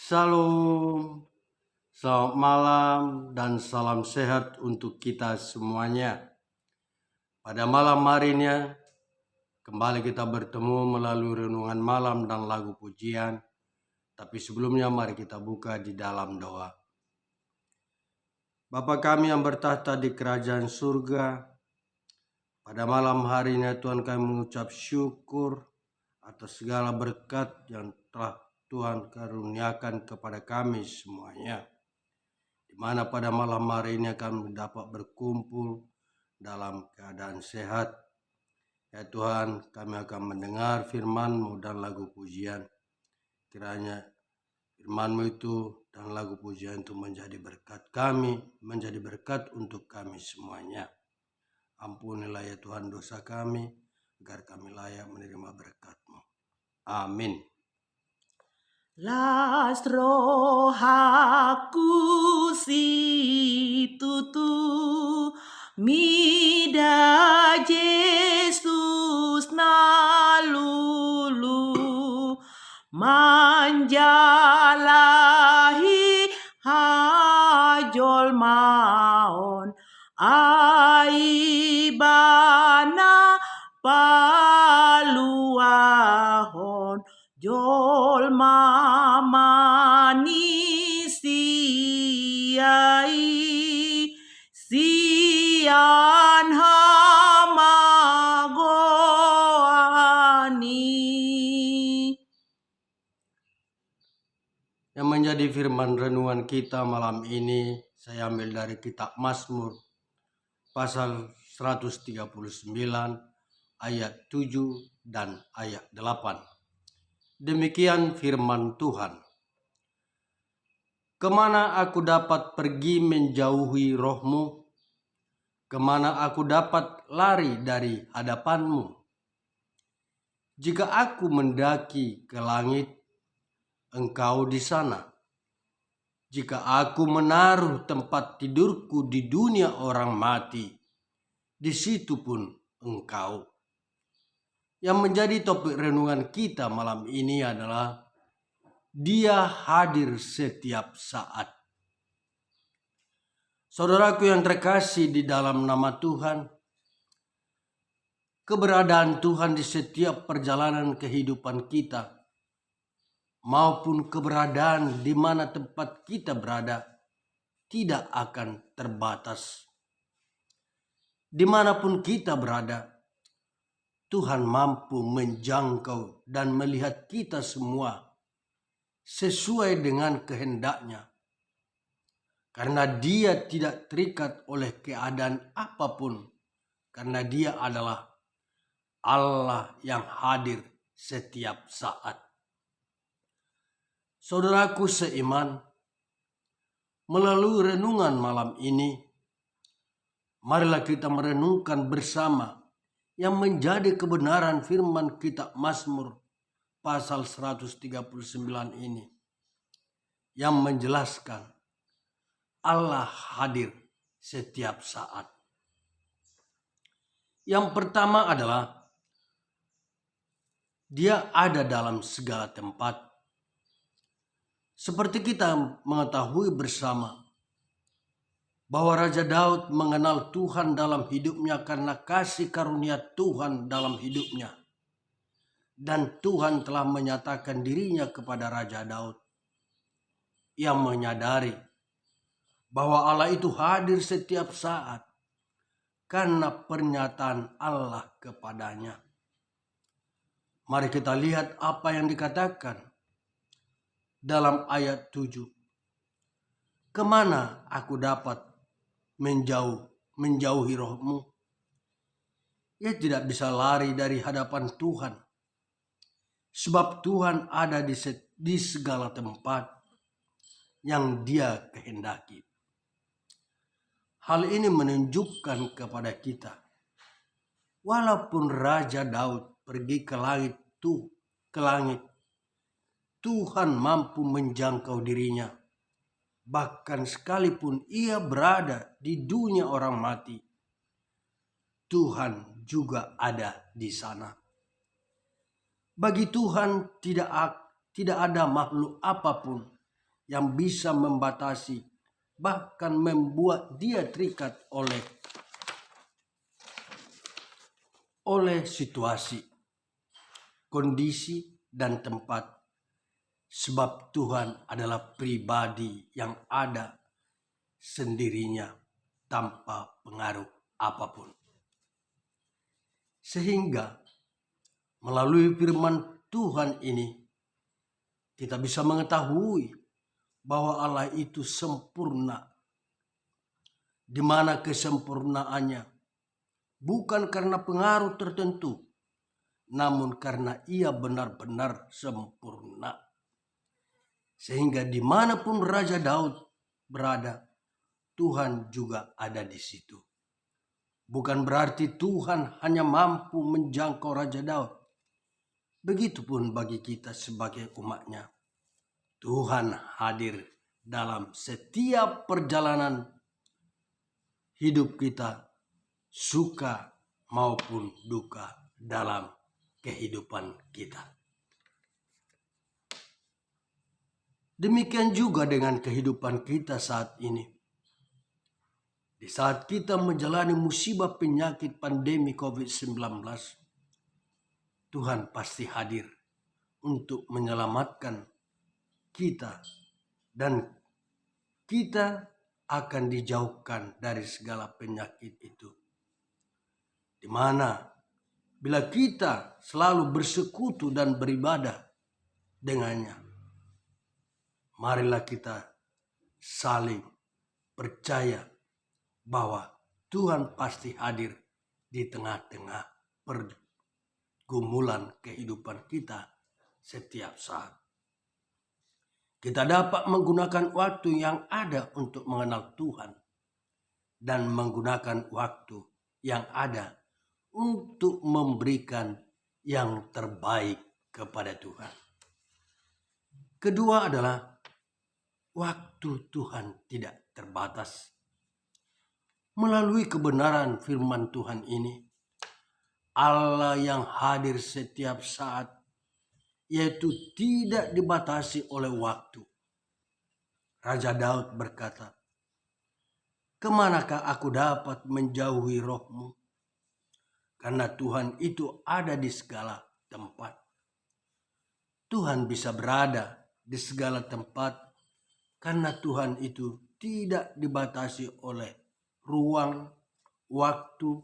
Salam, selamat malam dan salam sehat untuk kita semuanya. Pada malam hari ini kembali kita bertemu melalui renungan malam dan lagu pujian. Tapi sebelumnya mari kita buka di dalam doa. Bapa kami yang bertahta di kerajaan surga, pada malam hari ini Tuhan kami mengucap syukur atas segala berkat yang telah Tuhan karuniakan kepada kami semuanya. Di mana pada malam hari ini kami dapat berkumpul dalam keadaan sehat. Ya Tuhan, kami akan mendengar firman-Mu dan lagu pujian. Kiranya firman-Mu itu dan lagu pujian itu menjadi berkat kami, menjadi berkat untuk kami semuanya. Ampunilah ya Tuhan dosa kami, agar kami layak menerima berkat-Mu. Amin. Las rohaku situ tu mida Jesus na lulu manjalahi hajol maon aibana paluahon jol mamani siai sian hamagoani. Yang menjadi firman renungan kita malam ini saya ambil dari kitab Mazmur pasal 139 ayat 7 dan ayat 8. Demikian firman Tuhan. Kemana aku dapat pergi menjauhi roh-Mu? Kemana aku dapat lari dari hadapan-Mu? Jika aku mendaki ke langit, Engkau di sana. Jika aku menaruh tempat tidurku di dunia orang mati, di situ pun Engkau. Yang menjadi topik renungan kita malam ini adalah Dia hadir setiap saat. Saudaraku yang terkasih di dalam nama Tuhan, keberadaan Tuhan di setiap perjalanan kehidupan kita, maupun keberadaan di mana tempat kita berada, tidak akan terbatas. Dimanapun kita berada, Tuhan mampu menjangkau dan melihat kita semua sesuai dengan kehendak-Nya. Karena Dia tidak terikat oleh keadaan apapun. Karena Dia adalah Allah yang hadir setiap saat. Saudaraku seiman, melalui renungan malam ini, marilah kita merenungkan bersama yang menjadi kebenaran firman kitab Mazmur pasal 139 ini, yang menjelaskan Allah hadir setiap saat. Yang pertama adalah Dia ada dalam segala tempat. Seperti kita mengetahui bersama bahwa Raja Daud mengenal Tuhan dalam hidupnya karena kasih karunia Tuhan dalam hidupnya. Dan Tuhan telah menyatakan dirinya kepada Raja Daud. Ia menyadari bahwa Allah itu hadir setiap saat karena pernyataan Allah kepadanya. Mari kita lihat apa yang dikatakan dalam ayat 7. Kemana aku dapat menjauhi roh-Mu? Ia tidak bisa lari dari hadapan Tuhan. Sebab Tuhan ada di segala tempat yang Dia kehendaki. Hal ini menunjukkan kepada kita, walaupun Raja Daud pergi ke langit, Tuhan mampu menjangkau dirinya. Bahkan sekalipun ia berada di dunia orang mati, Tuhan juga ada di sana. Bagi Tuhan tidak ada makhluk apapun yang bisa membatasi, bahkan membuat dia terikat oleh situasi, kondisi, dan tempat. Sebab Tuhan adalah pribadi yang ada sendirinya tanpa pengaruh apapun. Sehingga melalui firman Tuhan ini kita bisa mengetahui bahwa Allah itu sempurna, di mana kesempurnaannya bukan karena pengaruh tertentu, namun karena ia benar-benar sempurna. Sehingga dimanapun Raja Daud berada, Tuhan juga ada di situ. Bukan berarti Tuhan hanya mampu menjangkau Raja Daud. Begitupun bagi kita sebagai umatnya. Tuhan hadir dalam setiap perjalanan hidup kita, suka maupun duka dalam kehidupan kita. Demikian juga dengan kehidupan kita saat ini. Di saat kita menjalani musibah penyakit pandemi COVID-19, Tuhan pasti hadir untuk menyelamatkan kita, dan kita akan dijauhkan dari segala penyakit itu. Di mana bila kita selalu bersekutu dan beribadah dengannya, marilah kita saling percaya bahwa Tuhan pasti hadir di tengah-tengah pergumulan kehidupan kita setiap saat. Kita dapat menggunakan waktu yang ada untuk mengenal Tuhan dan menggunakan waktu yang ada untuk memberikan yang terbaik kepada Tuhan. Kedua adalah waktu Tuhan tidak terbatas. Melalui kebenaran firman Tuhan ini, Allah yang hadir setiap saat, yaitu tidak dibatasi oleh waktu. Raja Daud berkata, "Kemanakah aku dapat menjauhi roh-Mu? Karena Tuhan itu ada di segala tempat." Tuhan bisa berada di segala tempat karena Tuhan itu tidak dibatasi oleh ruang, waktu,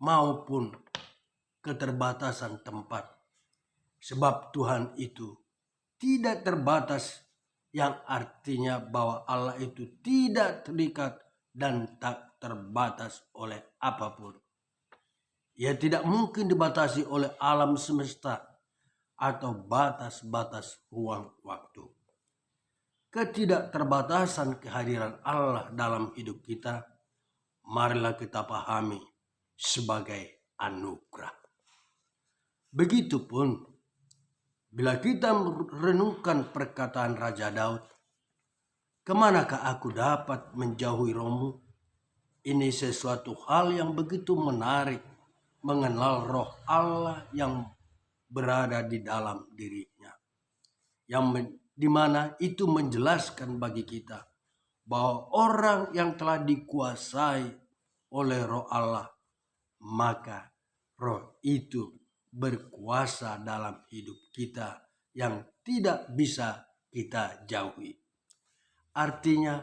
maupun keterbatasan tempat. Sebab Tuhan itu tidak terbatas, yang artinya bahwa Allah itu tidak terikat dan tak terbatas oleh apapun. Ia tidak mungkin dibatasi oleh alam semesta atau batas-batas ruang waktu. Ketidakterbatasan kehadiran Allah dalam hidup kita, marilah kita pahami sebagai anugerah. Begitupun bila kita merenungkan perkataan Raja Daud, "Kemanakah aku dapat menjauhi roh-Mu?" Ini sesuatu hal yang begitu menarik, mengenal roh Allah yang berada di dalam dirinya. Di mana itu menjelaskan bagi kita bahwa orang yang telah dikuasai oleh roh Allah, maka roh itu berkuasa dalam hidup kita yang tidak bisa kita jauhi. Artinya,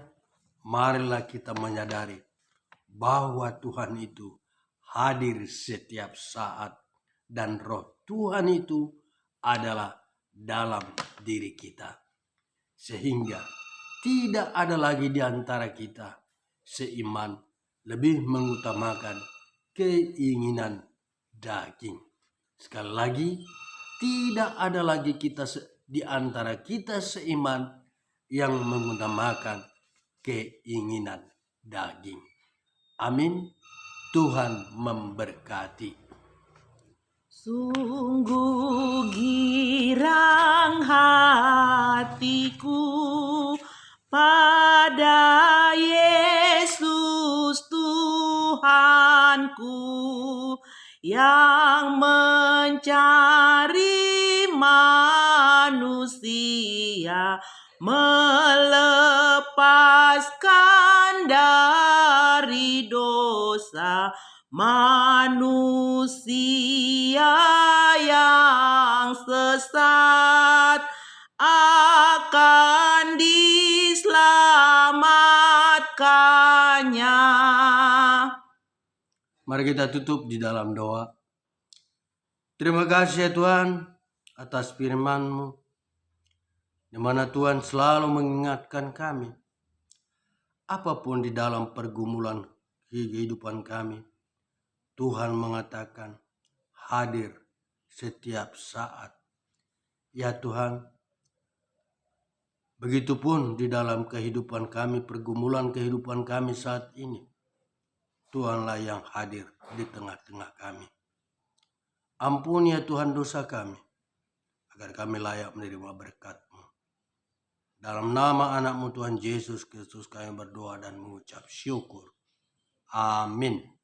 marilah kita menyadari bahwa Tuhan itu hadir setiap saat dan roh Tuhan itu adalah dalam diri kita. Sehingga tidak ada lagi di antara kita seiman lebih mengutamakan keinginan daging. Sekali lagi, tidak ada lagi di antara kita seiman yang mengutamakan keinginan daging. Amin. Tuhan memberkati. Sungguh girang hatiku pada Yesus Tuhanku yang mencari manusia melepaskan dari dosa manusia yang sesat, akan diselamatkannya. Mari kita tutup di dalam doa. Terima kasih ya Tuhan atas firman-Mu, di mana Tuhan selalu mengingatkan kami, apapun di dalam pergumulan kehidupan kami, Tuhan mengatakan hadir setiap saat. Ya Tuhan, begitupun di dalam kehidupan kami, pergumulan kehidupan kami saat ini, Tuhanlah yang hadir di tengah-tengah kami. Ampuni ya Tuhan dosa kami, agar kami layak menerima berkat-Mu. Dalam nama anak-Mu Tuhan Yesus Kristus kami berdoa dan mengucap syukur. Amin.